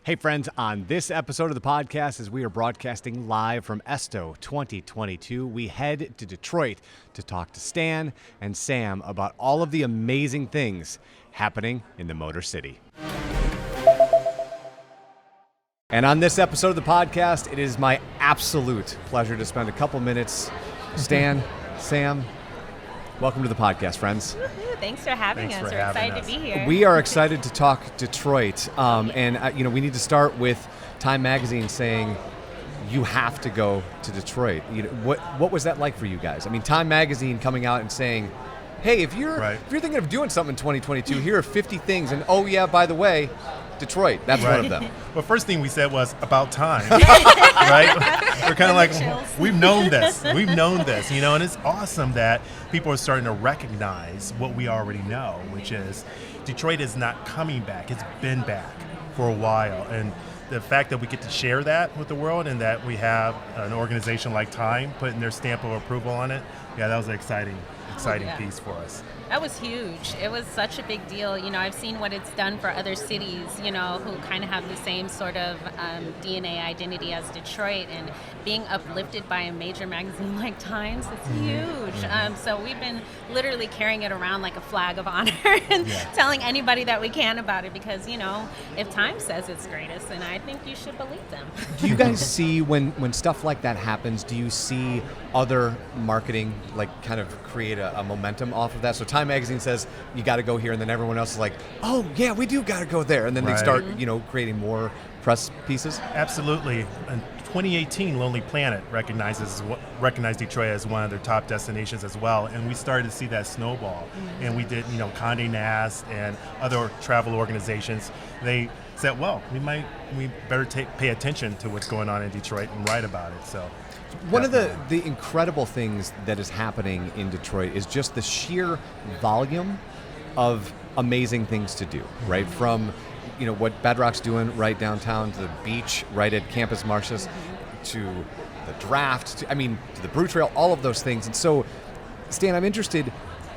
Hey friends, on this episode of the podcast, as we are broadcasting live from ESTO 2022, we head to Detroit to talk to Stan and Sam about all of the amazing things happening in the Motor City. And on this episode of the podcast, it is my absolute pleasure to spend a couple minutes. Stan, Sam, welcome to the podcast, friends. Thanks for having us. We're excited to be here. We are excited to talk Detroit, and we need to start with Time Magazine saying you have to go to Detroit. What was that like for you guys? I mean, Time Magazine coming out and saying, "Hey, if you're thinking of doing something in 2022, here are 50 things, and oh yeah, by the way, Detroit, that's one of them." Well, first thing we said was about time, right? We're kind of like, we've known this, and it's awesome that people are starting to recognize what we already know, which is Detroit is not coming back. It's been back for a while, and the fact that we get to share that with the world and that we have an organization like Time putting their stamp of approval on it, that was an exciting piece for us. That was huge. It was such a big deal. I've seen what it's done for other cities, who kind of have the same sort of DNA identity as Detroit, and being uplifted by a major magazine like Times, it's huge. So we've been literally carrying it around like a flag of honor and telling anybody that we can about it because, if Time says it's greatest, then I think you should believe them. Do you guys see when stuff like that happens, do you see other marketing kind of create a momentum off of that? So Time Magazine says you got to go here, and then everyone else is like, "Oh yeah, we do got to go there," and then they start, creating more press pieces. Absolutely. In 2018, Lonely Planet recognized Detroit as one of their top destinations as well, and we started to see that snowball. And we did, Condé Nast and other travel organizations. They said, "Well, we better pay attention to what's going on in Detroit and write about it." So. One of the incredible things that is happening in Detroit is just the sheer volume of amazing things to do, right? From, what Bedrock's doing right downtown, to the beach right at Campus Martius, to the draft, to the Brew Trail, all of those things. And so, Stan, I'm interested,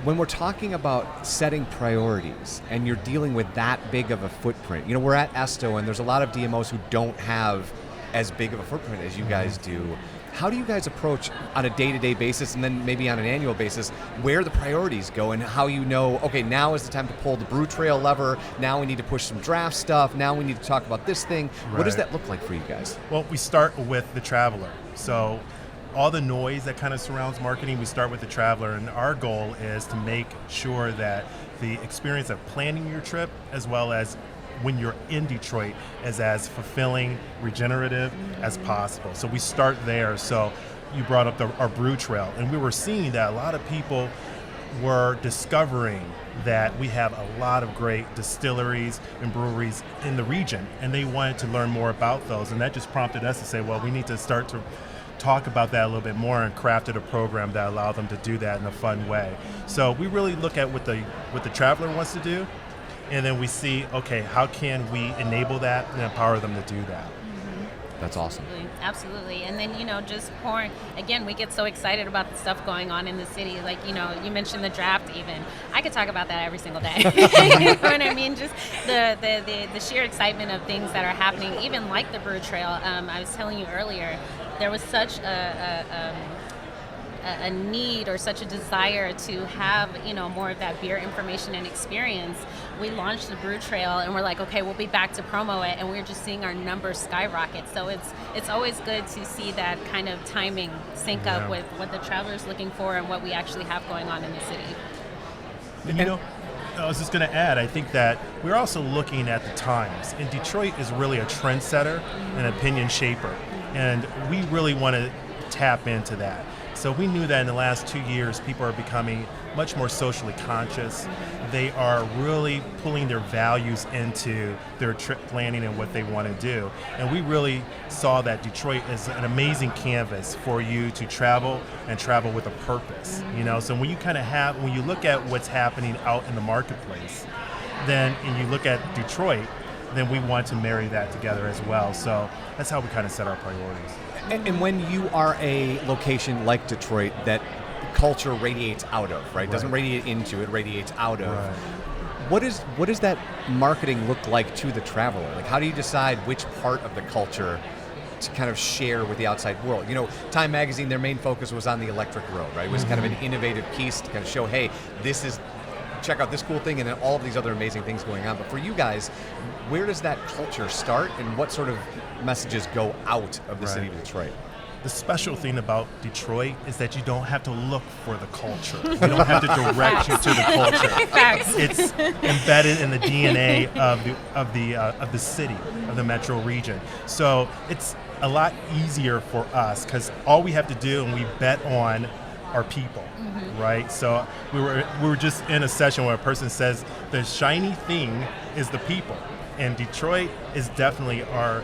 when we're talking about setting priorities and you're dealing with that big of a footprint, we're at ESTO and there's a lot of DMOs who don't have as big of a footprint as you guys do. How do you guys approach on a day-to-day basis and then maybe on an annual basis where the priorities go and how okay, now is the time to pull the Brew Trail lever, now we need to push some draft stuff, now we need to talk about this thing. What does that look like for you guys? Well, we start with the traveler. So all the noise that kind of surrounds marketing, we start with the traveler, and our goal is to make sure that the experience of planning your trip as well as when you're in Detroit is as fulfilling, regenerative as possible. So we start there. So you brought up our Brew Trail, and we were seeing that a lot of people were discovering that we have a lot of great distilleries and breweries in the region, and they wanted to learn more about those. And that just prompted us to say, well, we need to start to talk about that a little bit more, and crafted a program that allowed them to do that in a fun way. So we really look at what the traveler wants to do, and then we see, okay, how can we enable that and empower them to do that? That's awesome. Absolutely. And then, just pouring, again, we get so excited about the stuff going on in the city. Like, you mentioned the draft even. I could talk about that every single day. You know what I mean? Just the sheer excitement of things that are happening, even like the Brew Trail. I was telling you earlier, there was such a need or such a desire to have, more of that beer information and experience. We launched the Brew Trail and we're like, okay, we'll be back to promo it, and we're just seeing our numbers skyrocket. So it's always good to see that kind of timing sync up with what the traveler's looking for and what we actually have going on in the city. And I was just going to add, I think that we're also looking at the times. And Detroit is really a trendsetter and opinion shaper. And we really want to tap into that. So we knew that in the last 2 years, people are becoming much more socially conscious. They are really pulling their values into their trip planning and what they want to do. And we really saw that Detroit is an amazing canvas for you to travel and travel with a purpose. So when you look at what's happening out in the marketplace, and you look at Detroit, then we want to marry that together as well. So that's how we kind of set our priorities. And when you are a location like Detroit that culture radiates out of, right? Doesn't radiate into, it radiates out of. what does that marketing look like to the traveler? Like, how do you decide which part of the culture to kind of share with the outside world? You know, Time Magazine, their main focus was on the electric road, right? It was kind of an innovative piece to kind of show, hey, check out this cool thing, and then all of these other amazing things going on. But for you guys, where does that culture start, and what sort of messages go out of the city of Detroit? The special thing about Detroit is that you don't have to look for the culture. You don't have to direct you to the culture. Facts. It's embedded in the DNA of the city, of the metro region. So it's a lot easier for us because all we have to do, and we bet on our people, right? So we were just in a session where a person says the shiny thing is the people. And Detroit is definitely our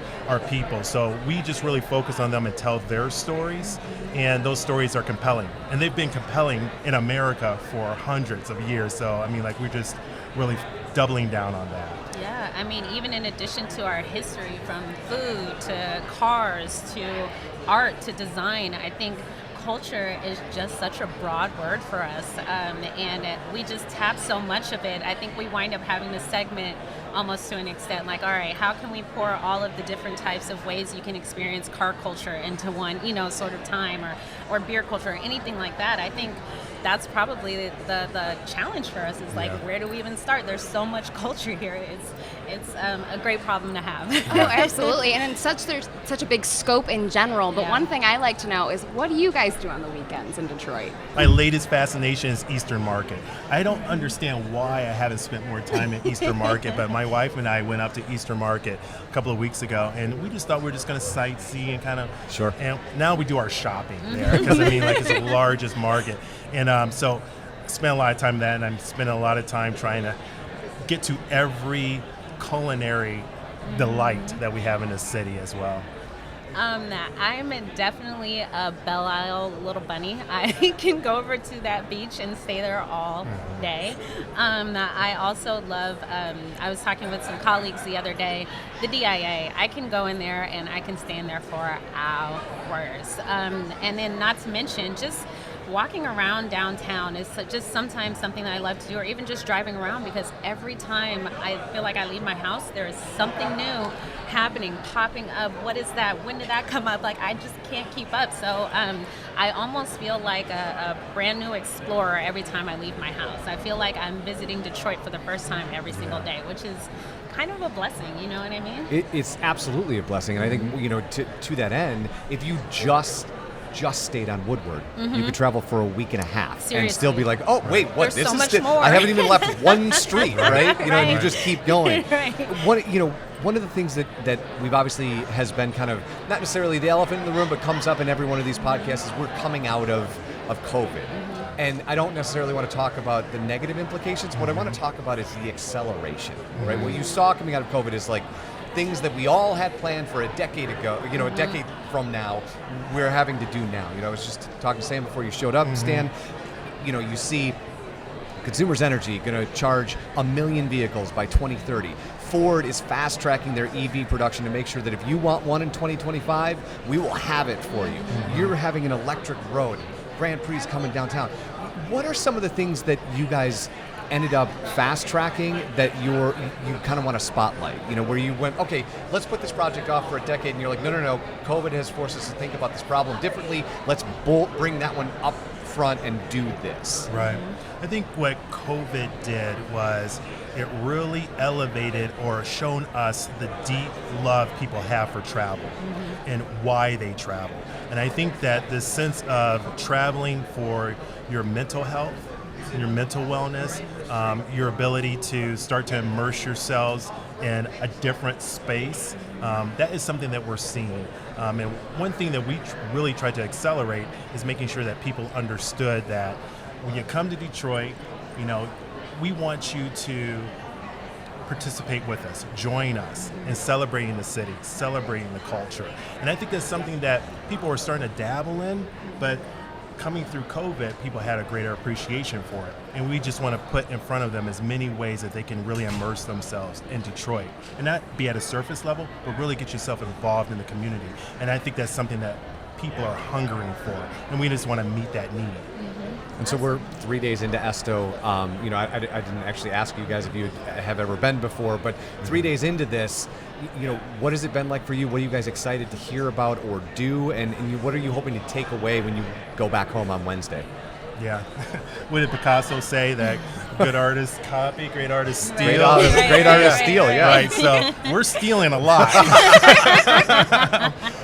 people. So we just really focus on them and tell their stories. And those stories are compelling. And they've been compelling in America for hundreds of years. So, I mean, like, we're just really doubling down on that. Yeah, I mean, even in addition to our history, from food to cars to art to design, I think culture is just such a broad word for us, and we just tap so much of it. I think we wind up having to segment almost to an extent, like, all right, how can we pour all of the different types of ways you can experience car culture into one, sort of time, or beer culture, or anything like that. I think that's probably the challenge for us, is like, where do we even start? There's so much culture here. It's a great problem to have. Oh, absolutely. And there's such a big scope in general. But one thing I like to know is, what do you guys do on the weekends in Detroit? My latest fascination is Eastern Market. I don't understand why I haven't spent more time at Eastern Market, but my wife and I went up to Eastern Market a couple of weeks ago, and we just thought we were just going to sightsee and kind of. Sure. And now we do our shopping there, because I mean, like, it's the largest market. And so I spent a lot of time there, and I'm spending a lot of time trying to get to every culinary delight that we have in the city as well. I'm definitely a Belle Isle little bunny. I can go over to that beach and stay there all day. I also love, I was talking with some colleagues the other day, the DIA. I can go in there and I can stand there for hours. And then not to mention, just walking around downtown is just sometimes something that I love to do, or even just driving around, because every time I feel like I leave my house, there is something new happening, popping up. What is that? When did that come up? Like, I just can't keep up. So I almost feel like a brand new explorer every time I leave my house. I feel like I'm visiting Detroit for the first time every single day, which is kind of a blessing, you know what I mean? It's absolutely a blessing. And I think, to that end, if you just stayed on Woodward, you could travel for a week and a half. Seriously. And still be like, oh, wait, what? There's so much more. I haven't even left one street, right? And you just keep going. Right. One of the things that we've obviously has been kind of, not necessarily the elephant in the room, but comes up in every one of these podcasts, is we're coming out of COVID. And I don't necessarily want to talk about the negative implications. What I want to talk about is the acceleration, right? What you saw coming out of COVID is like things that we all had planned for a decade ago, a decade from now, we're having to do now. I was just talking to Sam before you showed up, Stan. You see Consumers Energy going to charge 1 million vehicles by 2030. Ford is fast-tracking their EV production to make sure that if you want one in 2025, we will have it for you. You're having an electric road. Grand Prix coming downtown. What are some of the things that you guys ended up fast-tracking that you kind of want to spotlight? Where you went, okay, let's put this project off for a decade, and you're like, no, COVID has forced us to think about this problem differently. Let's bring that one up front and do this. Right. I think what COVID did was it really elevated or shown us the deep love people have for travel and why they travel. And I think that this sense of traveling for your mental health, your mental wellness, your ability to start to immerse yourselves in a different space, that is something that we're seeing. And one thing that we really tried to accelerate is making sure that people understood that when you come to Detroit, we want you to participate with us, join us in celebrating the city, celebrating the culture. And I think that's something that people are starting to dabble in, but coming through COVID, people had a greater appreciation for it. And we just want to put in front of them as many ways that they can really immerse themselves in Detroit. And not be at a surface level, but really get yourself involved in the community. And I think that's something that people are hungering for. And we just want to meet that need. And so we're 3 days into ESTO. I didn't actually ask you guys if you have ever been before, but 3 days into this, what has it been like for you? What are you guys excited to hear about or do? And what are you hoping to take away when you go back home on Wednesday? Yeah. What did Picasso say? That good artists copy, great artists steal. Great artists steal, yeah. Right, so we're stealing a lot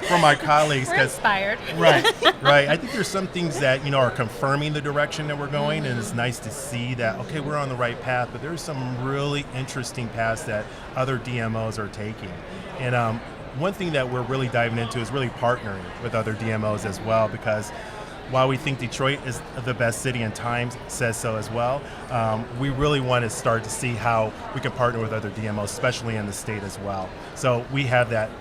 from our colleagues. We're inspired. Right. I think there's some things that, are confirming the direction that we're going, and it's nice to see that, okay, we're on the right path, but there's some really interesting paths that other DMOs are taking. And one thing that we're really diving into is really partnering with other DMOs as well, because while we think Detroit is the best city and Times says so as well, we really want to start to see how we can partner with other DMOs, especially in the state as well. So we have that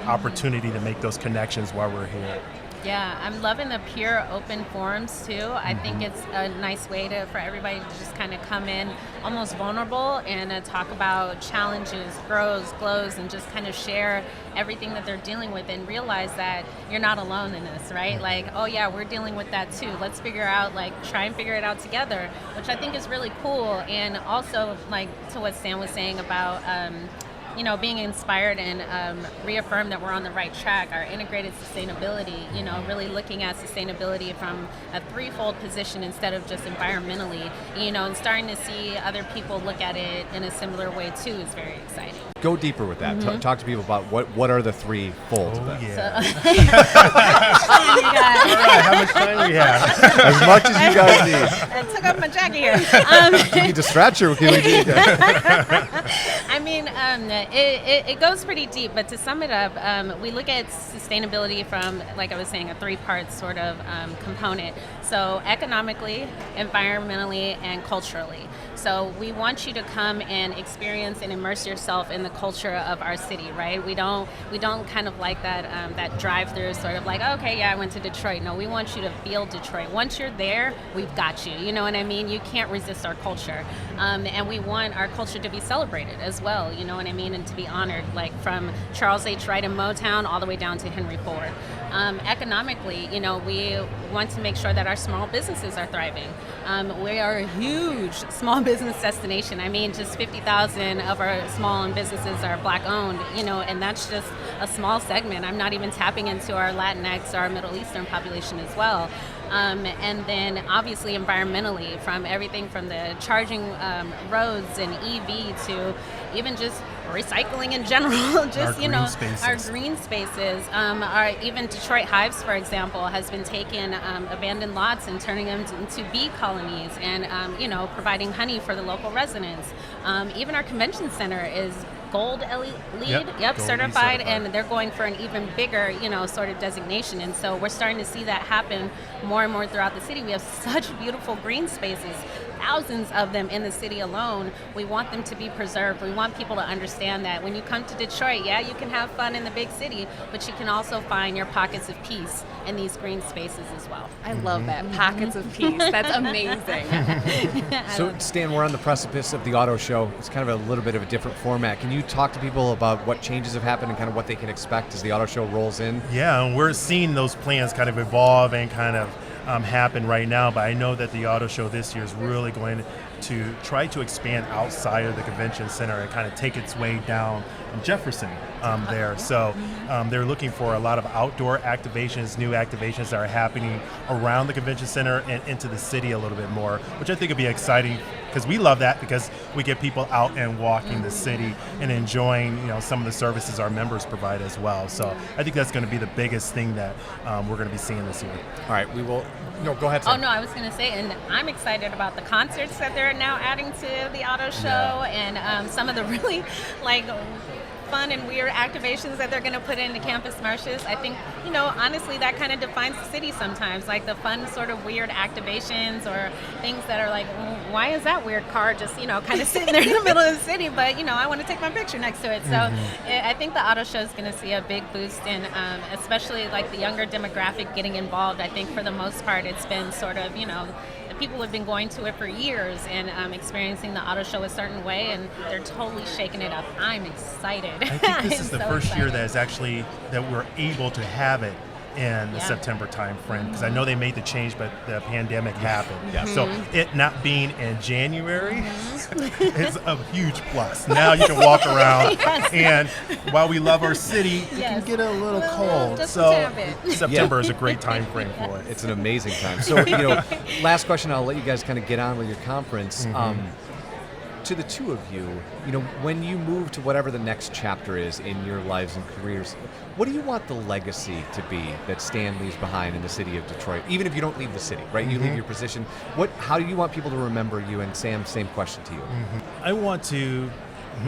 opportunity to make those connections while we're here. Yeah, I'm loving the pure open forums too. I think it's a nice way for everybody to just kind of come in almost vulnerable and talk about challenges, glows, and just kind of share everything that they're dealing with and realize that you're not alone in this, right? Like, oh yeah, we're dealing with that too. Let's try and figure it out together, which I think is really cool. And also, like to what Stan was saying about being inspired and reaffirm that we're on the right track. Our integrated sustainability, really looking at sustainability from a threefold position instead of just environmentally, and starting to see other people look at it in a similar way too is very exciting. Go deeper with that. Talk to people about what are the three folds of that. Yeah. All right, how much time do we have? As much as you guys need. I took off my jacket here. You need to stretch or can we do I mean, it goes pretty deep, but to sum it up, we look at sustainability from, like I was saying, a three-part sort of component. So economically, environmentally, and culturally. So we want you to come and experience and immerse yourself in the culture of our city, right? We don't kind of like that drive-through sort of like, okay, yeah, I went to Detroit. No, we want you to feel Detroit. Once you're there, we've got you. You know what I mean? You can't resist our culture. And we want our culture to be celebrated as well, you know what I mean? And to be honored, like from Charles H. Wright in Motown all the way down to Henry Ford. Economically, we want to make sure that our small businesses are thriving. We are a huge small business destination. I mean, just 50,000 of our small businesses are Black-owned, and that's just a small segment. I'm not even tapping into our Latinx, our Middle Eastern population as well. And then obviously environmentally, from everything from the charging roads and EV to even just recycling in general, just our green spaces. Our even Detroit Hives, for example, has been taking abandoned lots and turning them into bee colonies, and providing honey for the local residents. Even our convention center is Gold LEED, certified, and they're going for an even bigger, sort of designation. And so we're starting to see that happen more and more throughout the city. We have such beautiful green spaces, thousands of them in the city alone. We want them to be preserved. We want people to understand that when you come to Detroit, yeah, you can have fun in the big city, but you can also find your pockets of peace in these green spaces as well. I love that, pockets of peace. That's amazing. So, Stan, we're on the precipice of the auto show. It's kind of a little bit of a different format. Can you talk to people about what changes have happened and kind of what they can expect as the auto show rolls in? Yeah, and we're seeing those plans kind of evolve and kind of happen right now, but I know that the auto show this year is really going to try to expand outside of the convention center and kind of take its way down Jefferson there. So they're looking for a lot of outdoor activations, new activations that are happening around the convention center and into the city a little bit more, which I think would be exciting because we love that because we get people out and walking the city and enjoying some of the services our members provide as well. So I think that's going to be the biggest thing that we're going to be seeing this year. All right, we will. No, go ahead, Sam. Oh no, I was going to say, and I'm excited about the concerts that they're now adding to the auto show, and some of the really fun and weird activations that they're going to put into campus marshes. I think, honestly, that kind of defines the city sometimes, like the fun sort of weird activations or things that are like, why is that weird car just, kind of sitting there in the middle of the city, but, I want to take my picture next to it. So I think the auto show is going to see a big boost in, especially like the younger demographic getting involved. I think for the most part, it's been sort of, people have been going to it for years and experiencing the auto show a certain way, and they're totally shaking it up. I'm excited. I think this is the first year that we're able to have it in the Yeah. September timeframe because I know they made the change, but the pandemic happened. Yeah. So it not being in January is a huge plus. Now you can walk around, and while we love our city, it Yes. can get a little cold. Just a So tad bit. September is a great time frame for it. It's an amazing time. So, last question, I'll let you guys kind of get on with your conference. To the two of you, when you move to whatever the next chapter is in your lives and careers, what do you want the legacy to be that Stan leaves behind in the city of Detroit? Even if you don't leave the city, right? You leave your position. How do you want people to remember you? And Sam, same question to you. I want to,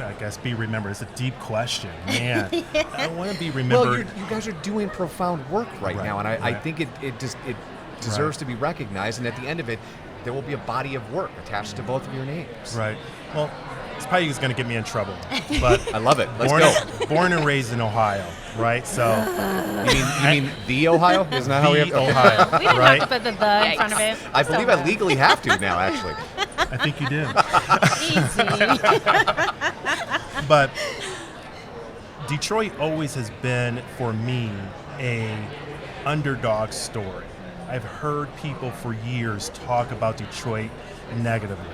I guess, be remembered. It's a deep question, man. I want to be remembered. Well, you guys are doing profound work right now, and I think it deserves to be recognized. And at the end of it, there will be a body of work attached to both of your names. Right. Well, it's probably going to get me in trouble, but I love it. Let's go. Born and raised in Ohio, right? So You mean the Ohio? Isn't that how we have the Ohio, We don't right? have to put the in front of it. I believe I legally have to now, actually. I think you did. Easy. But Detroit always has been, for me, a underdog story. I've heard people for years talk about Detroit negatively.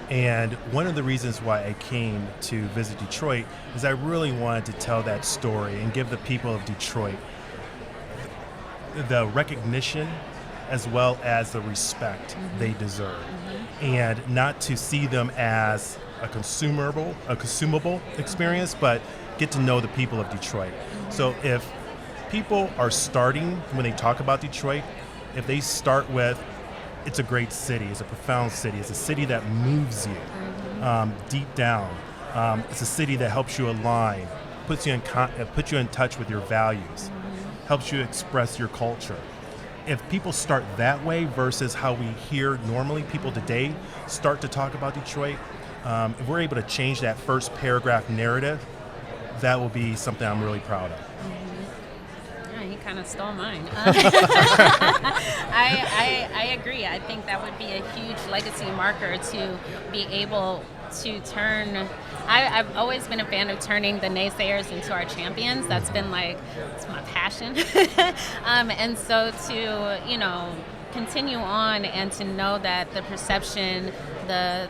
And one of the reasons why I came to visit Detroit is I really wanted to tell that story and give the people of Detroit the recognition as well as the respect they deserve. And not to see them as a consumable experience, but get to know the people of Detroit. So if people are starting, when they talk about Detroit, if they start with, it's a great city, it's a profound city, it's a city that moves you deep down. It's a city that helps you align, puts you in touch with your values, helps you express your culture. If people start that way versus how we hear normally people today start to talk about Detroit, if we're able to change that first paragraph narrative, that will be something I'm really proud of. He kind of stole mine. I agree. I think that would be a huge legacy marker to be able to turn. I've always been a fan of turning the naysayers into our champions. That's been it's my passion. And so to continue on and to know that the perception, the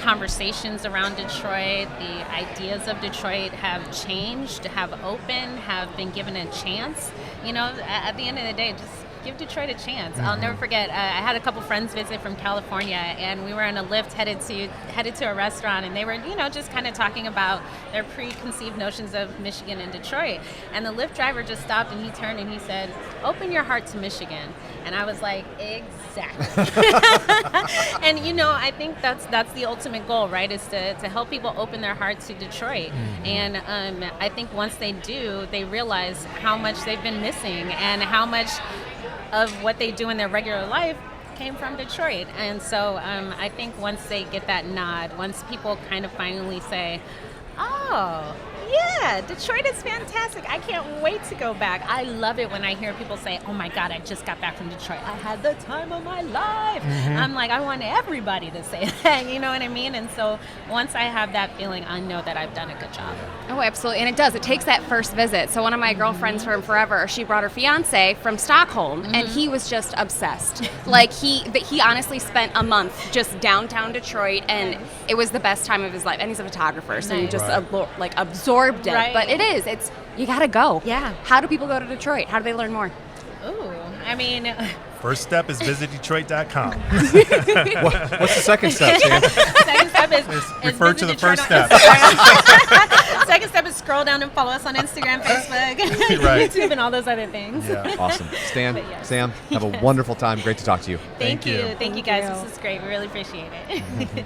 conversations around Detroit, the ideas of Detroit have changed, have opened, have been given a chance. At the end of the day, just give Detroit a chance. I'll never forget, I had a couple friends visit from California, and we were in a Lyft headed to a restaurant, and they were, just kind of talking about their preconceived notions of Michigan and Detroit. And the Lyft driver just stopped, and he turned and he said, "Open your heart to Michigan." And I was like, exactly. And I think that's the ultimate goal, right? Is to help people open their hearts to Detroit. And I think once they do, they realize how much they've been missing and how much of what they do in their regular life came from Detroit. And so I think once they get that nod, once people kind of finally say, "Oh, yeah, Detroit is fantastic. I can't wait to go back." I love it when I hear people say, "Oh my God, I just got back from Detroit. I had the time of my life." I'm like, I want everybody to say that, you know what I mean? And so once I have that feeling, I know that I've done a good job. Oh, absolutely. And it does. It takes that first visit. So one of my girlfriends from forever, she brought her fiance from Stockholm, and he was just obsessed. He honestly spent a month just downtown Detroit, and it was the best time of his life. And he's a photographer, so he just absorbed it. Right. But it's you got to go. Yeah. How do people go to Detroit? How do they learn more? Ooh, I mean... First step is visitdetroit.com. What's the second step, Sam? Second step is refer to the first step. Second step is scroll down and follow us on Instagram, Facebook, Right. YouTube, and all those other things. Yeah. Awesome. Stan, But yes. Sam, have a wonderful time. Great to talk to you. Thank you. Thank Thank you, guys. This is great. We really appreciate it.